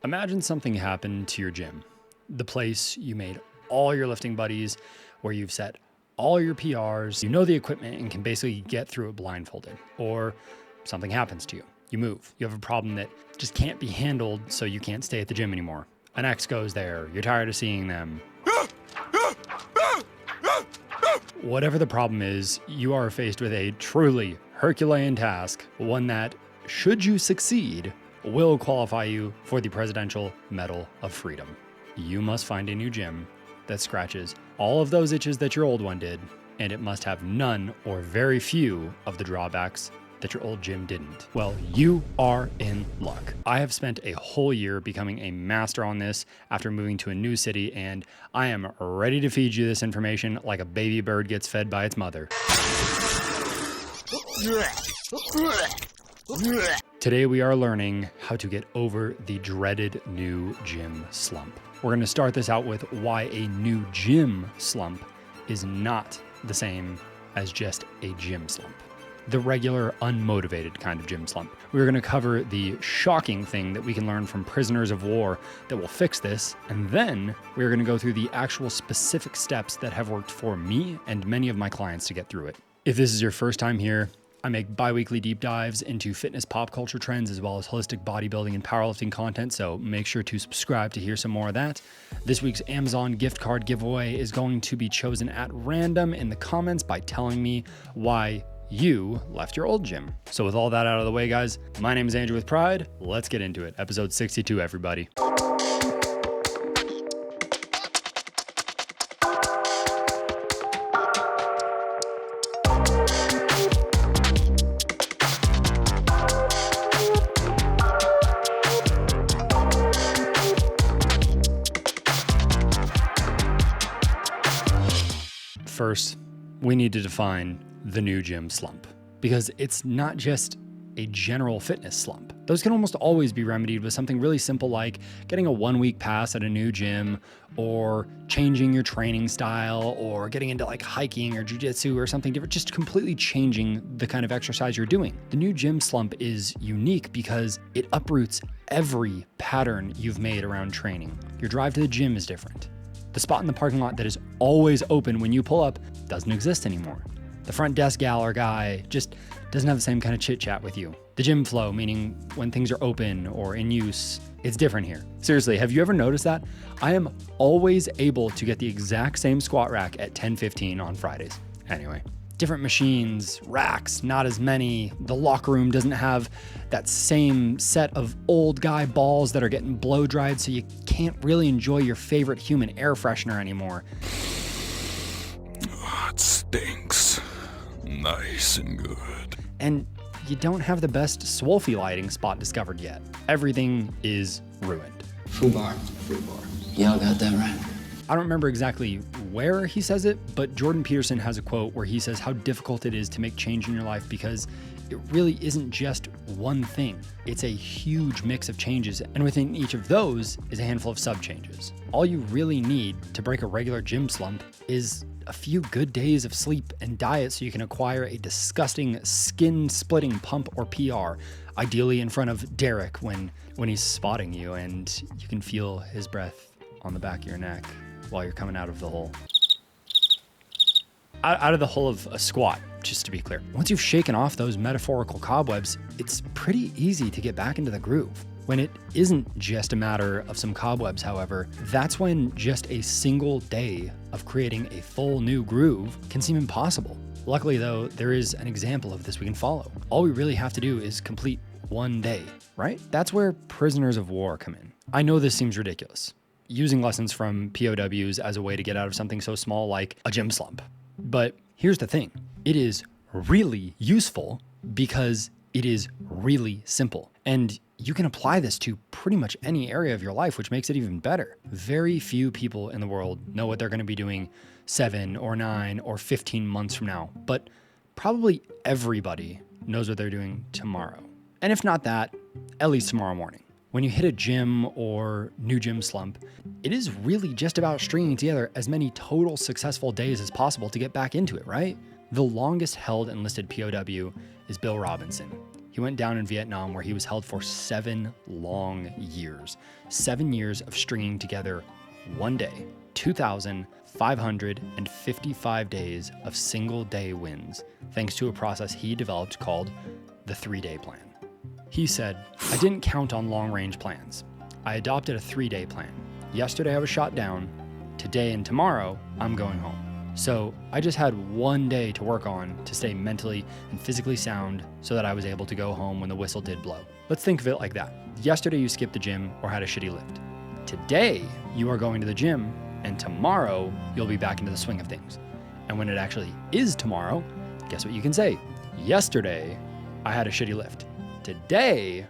Imagine something happened to your gym, the place you made all your lifting buddies, where you've set all your PRs, you know the equipment and can basically get through it blindfolded. Or something happens to you. You move. You have a problem that just can't be handled, so you can't stay at the gym anymore. An ex goes there. You're tired of seeing them. Whatever the problem is, you are faced with a truly Herculean task, one that, should you succeed, will qualify you for the Presidential Medal of Freedom. You must find a new gym that scratches all of those itches that your old one did, and it must have none or very few of the drawbacks that your old gym didn't. Well, you are in luck. I have spent a whole year becoming a master on this after moving to a new city, and I am ready to feed you this information like a baby bird gets fed by its mother. Today we are learning how to get over the dreaded new gym slump. We're going to start this out with why a new gym slump is not the same as just a gym slump. The regular, unmotivated kind of gym slump. We're going to cover the shocking thing that we can learn from prisoners of war that will fix this, and then we're going to go through the actual specific steps that have worked for me and many of my clients to get through it. If this is your first time here, I make bi-weekly deep dives into fitness pop culture trends as well as holistic bodybuilding and powerlifting content, so make sure to subscribe to hear some more of that. This week's Amazon gift card giveaway is going to be chosen at random in the comments by telling me why you left your old gym. So with all that out of the way, guys, my name is Andrew with Pride. Let's get into it. Episode 62, everybody. First, we need to define the new gym slump, because it's not just a general fitness slump. Those can almost always be remedied with something really simple like getting a 1-week pass at a new gym, or changing your training style, or getting into like hiking or jujitsu or something different, just completely changing the kind of exercise you're doing. The new gym slump is unique because it uproots every pattern you've made around training. Your drive to the gym is different. The spot in the parking lot that is always open when you pull up doesn't exist anymore. The front desk gal or guy just doesn't have the same kind of chit chat with you. The gym flow, meaning when things are open or in use, it's different here. Seriously, have you ever noticed that? I am always able to get the exact same squat rack at 10:15 on Fridays. Anyway, different machines, racks, not as many. The locker room doesn't have that same set of old guy balls that are getting blow dried, so you can't really enjoy your favorite human air freshener anymore. Oh, it stinks. Nice and good. And you don't have the best Swolfie lighting spot discovered yet. Everything is ruined. Full bar. Y'all got that right. I don't remember exactly where he says it, but Jordan Peterson has a quote where he says how difficult it is to make change in your life because it really isn't just one thing. It's a huge mix of changes, and within each of those is a handful of sub-changes. All you really need to break a regular gym slump is a few good days of sleep and diet so you can acquire a disgusting skin-splitting pump or PR, ideally in front of Derek when he's spotting you and you can feel his breath on the back of your neck while you're coming out of the hole. Out of the hole of a squat, just to be clear. Once you've shaken off those metaphorical cobwebs, it's pretty easy to get back into the groove. When it isn't just a matter of some cobwebs, however, that's when just a single day of creating a full new groove can seem impossible. Luckily though, there is an example of this we can follow. All we really have to do is complete one day, right? That's where prisoners of war come in. I know this seems ridiculous, using lessons from POWs as a way to get out of something so small like a gym slump. But here's the thing, it is really useful because it is really simple. And you can apply this to pretty much any area of your life, which makes it even better. Very few people in the world know what they're going to be doing 7 or 9 or 15 months from now, but probably everybody knows what they're doing tomorrow. And if not that, at least tomorrow morning. When you hit a gym or new gym slump, it is really just about stringing together as many total successful days as possible to get back into it, right? The longest held enlisted POW is Bill Robinson. He went down in Vietnam where he was held for 7 long years. 7 years of stringing together one day, 2,555 days of single-day wins, thanks to a process he developed called the 3-Day Plan. He said, "I didn't count on long-range plans. I adopted a 3-day plan. Yesterday I was shot down. Today and tomorrow, I'm going home. So I just had one day to work on to stay mentally and physically sound so that I was able to go home when the whistle did blow." Let's think of it like that. Yesterday you skipped the gym or had a shitty lift. Today you are going to the gym, and tomorrow you'll be back into the swing of things. And when it actually is tomorrow, guess what you can say? Yesterday I had a shitty lift. Today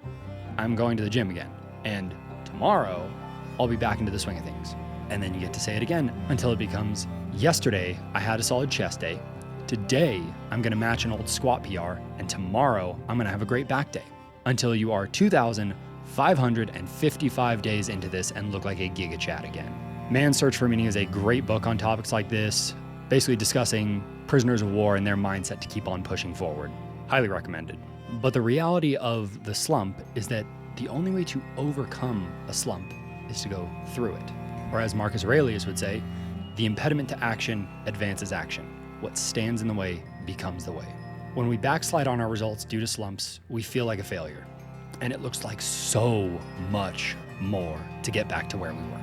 I'm going to the gym again. And tomorrow I'll be back into the swing of things. And then you get to say it again until it becomes, yesterday I had a solid chest day. Today I'm gonna match an old squat PR, and tomorrow I'm gonna have a great back day. Until you are 2,555 days into this and look like a Giga Chad again. Man's Search for Meaning is a great book on topics like this, basically discussing prisoners of war and their mindset to keep on pushing forward. Highly recommended. But the reality of the slump is that the only way to overcome a slump is to go through it. Or as Marcus Aurelius would say, the impediment to action advances action. What stands in the way becomes the way. When we backslide on our results due to slumps, we feel like a failure. And it looks like so much more to get back to where we were.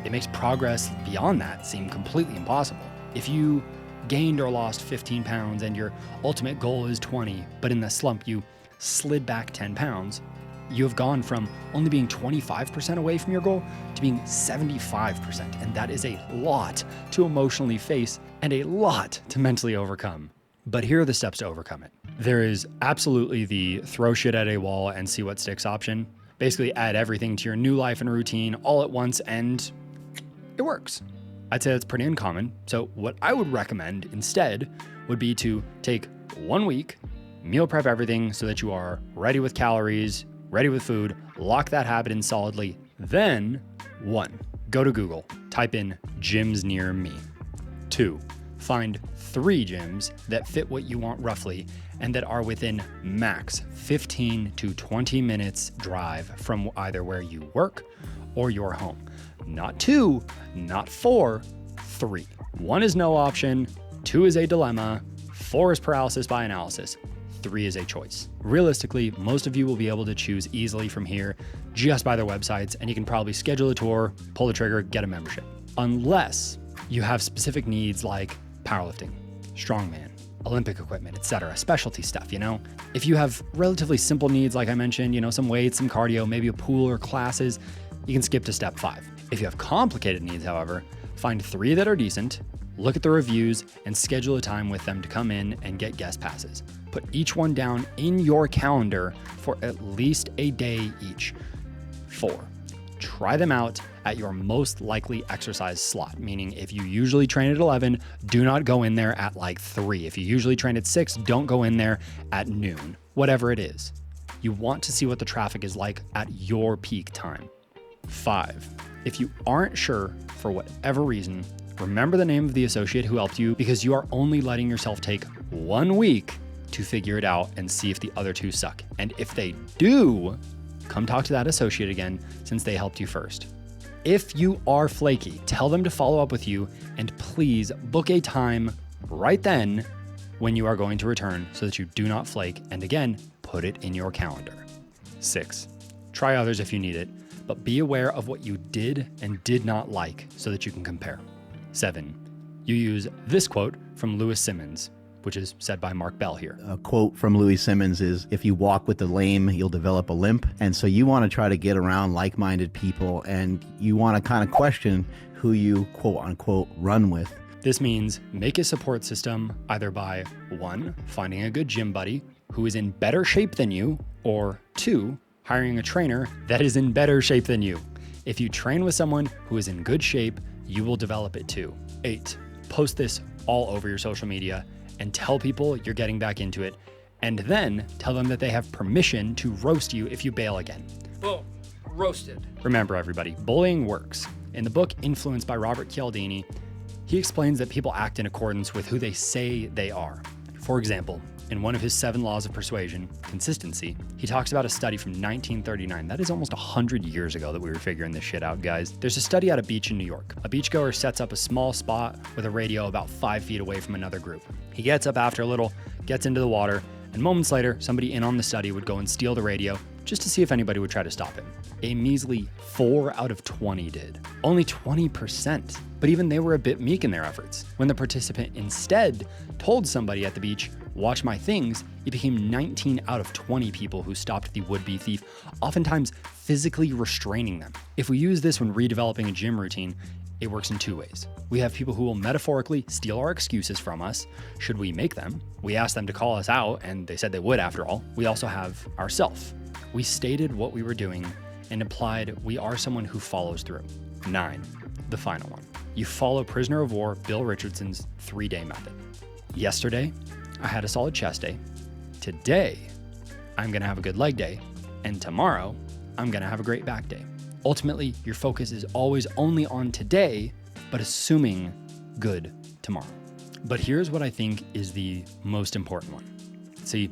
It makes progress beyond that seem completely impossible. If you gained or lost 15 pounds and your ultimate goal is 20, but in the slump you slid back 10 pounds, you have gone from only being 25% away from your goal to being 75%. And that is a lot to emotionally face and a lot to mentally overcome. But here are the steps to overcome it. There is absolutely the throw shit at a wall and see what sticks option. Basically add everything to your new life and routine all at once and it works. I'd say that's pretty uncommon. So what I would recommend instead would be to take 1 week, meal prep everything so that you are ready with calories, ready with food, lock that habit in solidly. Then 1, go to Google, type in gyms near me. 2, find 3 gyms that fit what you want roughly and that are within max 15 to 20 minutes drive from either where you work or your home. Not 2, not 4, 3. 1 is no option, 2 is a dilemma, 4 is paralysis by analysis, 3 is a choice. Realistically, most of you will be able to choose easily from here just by their websites, and you can probably schedule a tour, pull the trigger, get a membership. Unless you have specific needs like powerlifting, strongman, Olympic equipment, etc., specialty stuff, you know? If you have relatively simple needs, like I mentioned, you know, some weights, some cardio, maybe a pool or classes, you can skip to step 5. If you have complicated needs, however, find 3 that are decent, look at the reviews, and schedule a time with them to come in and get guest passes. Put each one down in your calendar for at least a day each. 4, try them out at your most likely exercise slot, meaning if you usually train at 11, do not go in there at like 3. If you usually train at 6, don't go in there at noon, whatever it is. You want to see what the traffic is like at your peak time. 5, if you aren't sure for whatever reason, remember the name of the associate who helped you because you are only letting yourself take 1 week to figure it out and see if the other 2 suck. And if they do, come talk to that associate again since they helped you first. If you are flaky, tell them to follow up with you and please book a time right then when you are going to return so that you do not flake. And again, put it in your calendar. 6, try others if you need it, but be aware of what you did and did not like so that you can compare. 7, you use this quote from Lewis Simmons, which is said by Mark Bell here. A quote from Louis Simmons is, if you walk with the lame, you'll develop a limp. And so you want to try to get around like-minded people and you want to kind of question who you quote unquote run with. This means make a support system either by 1, finding a good gym buddy who is in better shape than you, or 2, hiring a trainer that is in better shape than you. If you train with someone who is in good shape, you will develop it too. 8, post this all over your social media and tell people you're getting back into it, and then tell them that they have permission to roast you if you bail again. Boom, roasted. Remember everybody, bullying works. In the book Influenced by Robert Cialdini, he explains that people act in accordance with who they say they are. For example, in one of his 7 laws of persuasion, consistency, he talks about a study from 1939. That is almost 100 years ago that we were figuring this shit out, guys. There's a study at a beach in New York. A beachgoer sets up a small spot with a radio about 5 feet away from another group. He gets up after a little, gets into the water, and moments later, somebody in on the study would go and steal the radio just to see if anybody would try to stop him. A measly 4 out of 20 did. Only 20%. But even they were a bit meek in their efforts. When the participant instead told somebody at the beach, "Watch my things," it became 19 out of 20 people who stopped the would-be thief, oftentimes physically restraining them. If we use this when redeveloping a gym routine, it works in 2 ways. We have people who will metaphorically steal our excuses from us, should we make them. We asked them to call us out, and they said they would after all. We also have ourself. We stated what we were doing and implied we are someone who follows through. 9, the final one. You follow prisoner of war Bill Richardson's 3-day method. Yesterday, I had a solid chest day. Today, I'm gonna have a good leg day. And tomorrow, I'm gonna have a great back day. Ultimately, your focus is always only on today, but assuming good tomorrow. But here's what I think is the most important one. See,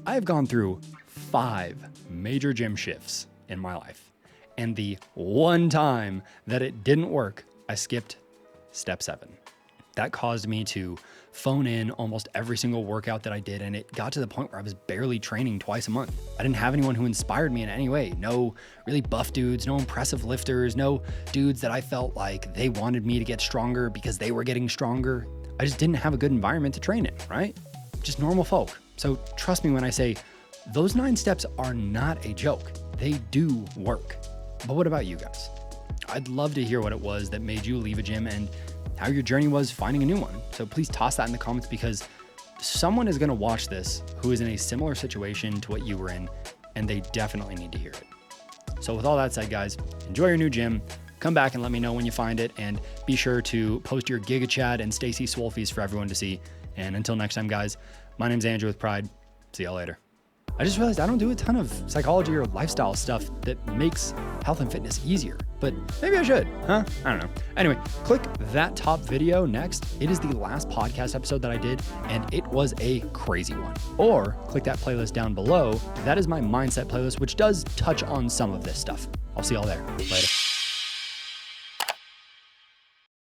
I've gone through 5 major gym shifts in my life. And the one time that it didn't work, I skipped step 7. That caused me to phone in almost every single workout that I did, and it got to the point where I was barely training twice a month. I didn't have anyone who inspired me in any way. No really buff dudes, no impressive lifters, no dudes that I felt like they wanted me to get stronger because they were getting stronger. I just didn't have a good environment to train in, right? Just normal folk. So trust me when I say those 9 steps are not a joke. They do work. But what about you guys? I'd love to hear what it was that made you leave a gym and how your journey was finding a new one. So please toss that in the comments, because someone is gonna watch this who is in a similar situation to what you were in, and they definitely need to hear it. So with all that said, guys, enjoy your new gym. Come back and let me know when you find it, and be sure to post your Giga Chad and Stacy Swolfies for everyone to see. And until next time, guys, my name's Andrew with Pride. See y'all later. I just realized I don't do a ton of psychology or lifestyle stuff that makes health and fitness easier, but maybe I should, huh? I don't know. Anyway, click that top video next. It is the last podcast episode that I did, and it was a crazy one. Or click that playlist down below. That is my mindset playlist, which does touch on some of this stuff. I'll see y'all there. Later.